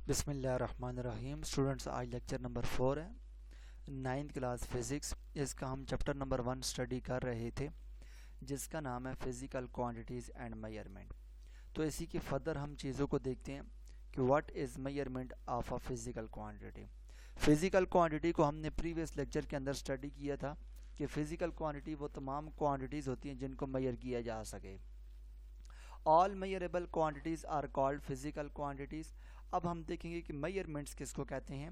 بسم اللہ الرحمن الرحیم اسٹوڈنٹس، آج لیکچر نمبر 4 ہے، 9th کلاس فزکس۔ اس کا ہم چیپٹر نمبر 1 اسٹڈی کر رہے تھے جس کا نام ہے فزیکل کوانٹیٹیز اینڈ میئرمنٹ۔ تو اسی کی فردر ہم چیزوں کو دیکھتے ہیں کہ what is measurement of a physical quantity. Physical quantity کو ہم نے پریویس لیکچر کے اندر اسٹڈی کیا تھا کہ فزیکل کوانٹیٹی وہ تمام کوانٹیٹیز ہوتی ہیں جن کو میئر کیا جا سکے۔ All measurable quantities are called physical quantities. اب ہم دیکھیں گے کہ میئرمنٹس کس کو کہتے ہیں۔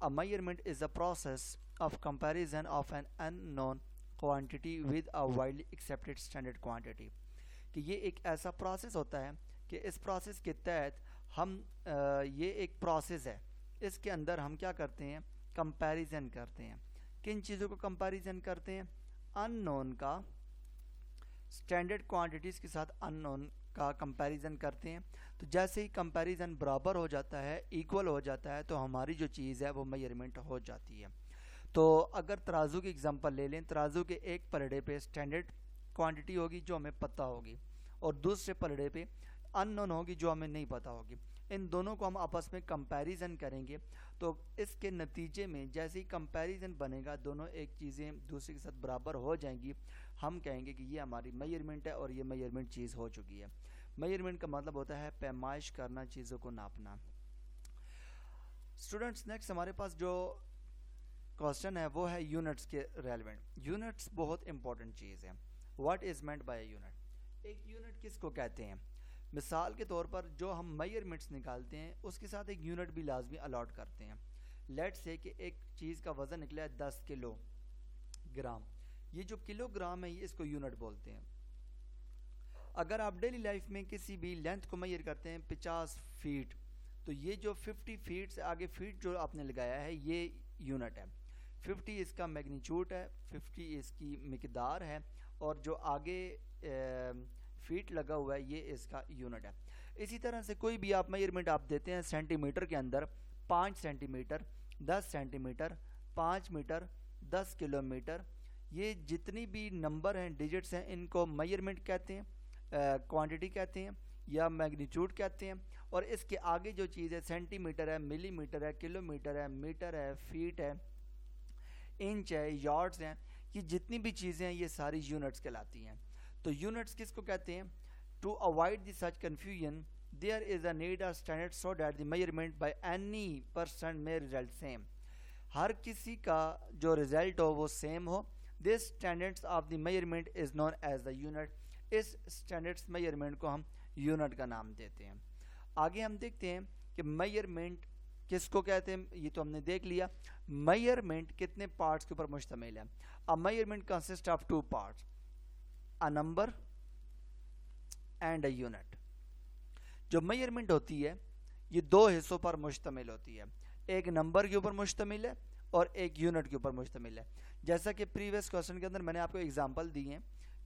A measurement is a process of comparison of an unknown quantity with a widely accepted standard quantity۔ کہ یہ ایک ایسا پروسیس ہوتا ہے کہ اس پروسیس کے تحت ہم یہ ایک پروسیس ہے، اس کے اندر ہم کیا کرتے ہیں، کمپیریزن کرتے ہیں۔ کن چیزوں کو کمپیریزن کرتے ہیں؟ ان نون کا اسٹینڈرڈ کوانٹیٹیز کے ساتھ ان نون کا کمپیریزن کرتے ہیں۔ تو جیسے ہی کمپیریزن برابر ہو جاتا ہے، ایکول ہو جاتا ہے، تو ہماری جو چیز ہے وہ میئرمنٹ ہو جاتی ہے۔ تو اگر ترازو کی اگزامپل لے لیں، ترازو کے ایک پلڑے پہ اسٹینڈرڈ کوانٹیٹی ہوگی جو ہمیں پتہ ہوگی، اور دوسرے پلڑے پہ ان نون ہوگی جو ہمیں نہیں پتہ ہوگی۔ ان دونوں کو ہم آپس میں کمپیریزن کریں گے تو اس کے نتیجے میں جیسے ہی کمپیریزن بنے گا، دونوں ایک چیزیں دوسرے کے ساتھ برابر ہو جائیں گی، ہم کہیں گے کہ یہ ہماری میئرمنٹ ہے اور یہ میئرمنٹ چیز ہو چکی ہے۔ میئرمنٹ کا مطلب ہوتا ہے پیمائش کرنا، چیزوں کو ناپنا۔ اسٹوڈنٹس، نیکسٹ ہمارے پاس جو کوسچن ہے وہ ہے یونٹس کے ریلیونٹ۔ یونٹس بہت امپورٹنٹ چیز ہے۔ What is meant by a unit? ایک یونٹ کس کو کہتے ہیں؟ مثال کے طور پر جو ہم میئرمنٹس نکالتے ہیں اس کے ساتھ ایک یونٹ بھی لازمی الاٹ کرتے ہیں۔ لیٹ سے کہ ایک چیز کا وزن نکلا ہے 10 کلو گرام۔ یہ جو کلو گرام ہے یہ اس کو یونٹ بولتے ہیں۔ اگر آپ ڈیلی لائف میں کسی بھی لینتھ کو میئر کرتے ہیں 50 فیٹ، تو یہ جو 50 فیٹ سے آگے فیٹ جو آپ نے لگایا ہے یہ یونٹ ہے۔ 50 اس کا میگنیچیوڈ ہے، 50 اس کی مقدار ہے، اور جو آگے فیٹ لگا ہوا ہے یہ اس کا یونٹ ہے۔ اسی طرح سے کوئی بھی آپ میئرمنٹ آپ دیتے ہیں سینٹی میٹر کے اندر، 5 centimetre, 10 centimetre, 5 metre, 10 kilometre, یہ جتنی بھی نمبر ہیں، ڈیجٹس ہیں، ان کو میئرمنٹ کہتے ہیں، کوانٹیٹی کہتے ہیں یا میگنیچیوڈ کہتے ہیں۔ اور اس کے آگے جو چیز ہے سینٹی میٹر ہے، ملی میٹر ہے، کلو میٹر ہے، میٹر ہے، فیٹ ہے، انچ ہے، یارڈز ہیں، یہ جتنی بھی چیزیں ہیں یہ ساری یونٹس کہلاتی ہیں۔ تو یونٹس کس کو کہتے ہیں؟ To avoid the such confusion there is a need a standard so that the measurement by any person may result same۔ ہر کسی کا جو رزلٹ ہو وہ same who. this standards of the measurement is known as the unit۔ اس standards measurement کو ہم unit کا نام دیتے ہیں۔ آگے ہم دیکھتے ہیں کہ میئرمنٹ کس کو کہتے ہیں، یہ تو ہم نے دیکھ لیا۔ میئرمنٹ کتنے پارٹس کے اوپر مشتمل ہے؟ A measurement consists of two parts، a number and a unit۔ جو میئرمنٹ ہوتی ہے یہ دو حصوں پر مشتمل ہوتی ہے، ایک نمبر کے اوپر مشتمل ہے اور ایک یونٹ کے اوپر مشتمل ہے۔ جیسا کہ پریویس کوسچن کے اندر میں نے آپ کو اگزامپل دی ہیں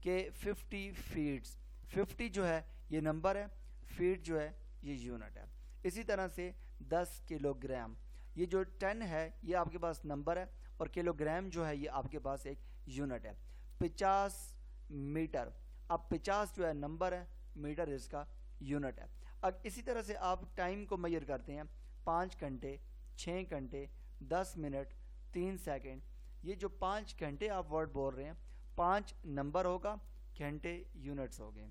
کہ 50 فیٹس، 50 جو ہے یہ نمبر ہے، فیٹ جو ہے یہ یونٹ ہے۔ اسی طرح سے 10 کلو گرام، یہ جو 10 ہے یہ آپ کے پاس نمبر ہے، اور کلو گرام جو ہے یہ آپ کے پاس ایک یونٹ ہے۔ 50 میٹر، اب 50 جو ہے نمبر ہے، میٹر اس کا یونٹ ہے۔ اب اسی طرح سے آپ ٹائم کو میئر کرتے ہیں، 5 گھنٹے، 6 گھنٹے، 10 منٹ، 3 سیکنڈ۔ یہ جو 5 گھنٹے آپ ورڈ بول رہے ہیں، 5 نمبر ہوگا، گھنٹے یونٹس ہو گئے۔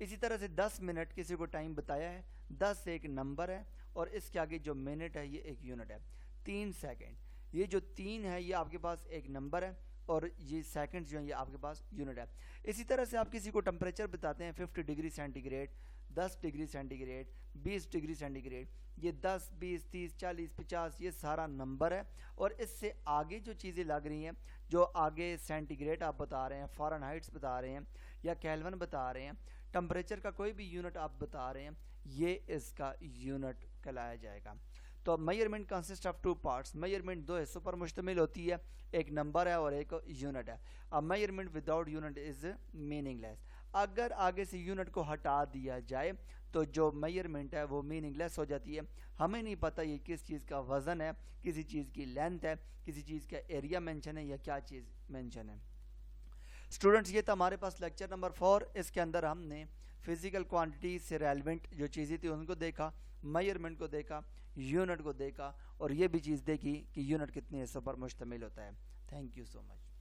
اسی طرح سے 10 منٹ کسی کو ٹائم بتایا ہے، 10 ایک نمبر ہے، اور اس کے آگے جو منٹ ہے یہ ایک یونٹ ہے۔ 3 سیکنڈ، یہ جو 3 ہے یہ آپ کے پاس ایک نمبر ہے، اور یہ سیکنڈ جو ہیں یہ آپ کے پاس یونٹ ہے۔ اسی طرح سے آپ کسی کو ٹمپریچر بتاتے ہیں 50 degree centigrade, 10 degree centigrade, 20 degree centigrade, یہ 10، 20، 30، 40، 50 یہ سارا نمبر ہے۔ اور اس سے آگے جو چیزیں لگ رہی ہیں، جو آگے سینٹی گریڈ آپ بتا رہے ہیں، فارن ہائٹس بتا رہے ہیں، یا کیلون بتا رہے ہیں، ٹمپریچر کا کوئی بھی یونٹ آپ بتا رہے ہیں، یہ اس کا یونٹ کہلایا جائے گا۔ تو measurement consist of 2 parts, measurement 2 حصوں پر مشتمل ہوتی ہے، ایک نمبر ہے اور ایک یونٹ ہے۔ اب measurement without unit is meaningless. اگر آگے سے یونٹ کو ہٹا دیا جائے تو جو میئرمنٹ ہے وہ میننگ لیس ہو جاتی ہے۔ ہمیں نہیں پتہ یہ کس چیز کا وزن ہے، کسی چیز کی لینتھ ہے، کسی چیز کا ایریا مینشن ہے، یا کیا چیز مینشن ہے۔ اسٹوڈنٹس، یہ تھا ہمارے پاس لیکچر نمبر 4۔ اس کے اندر ہم نے فزیکل کوانٹٹی سے ریلیونٹ جو چیزیں تھی ان کو دیکھا، میئرمنٹ کو دیکھا، یونٹ کو دیکھا، اور یہ بھی چیز دیکھی کہ یونٹ کتنے حصوں پر مشتمل ہوتا ہے. Thank you so much.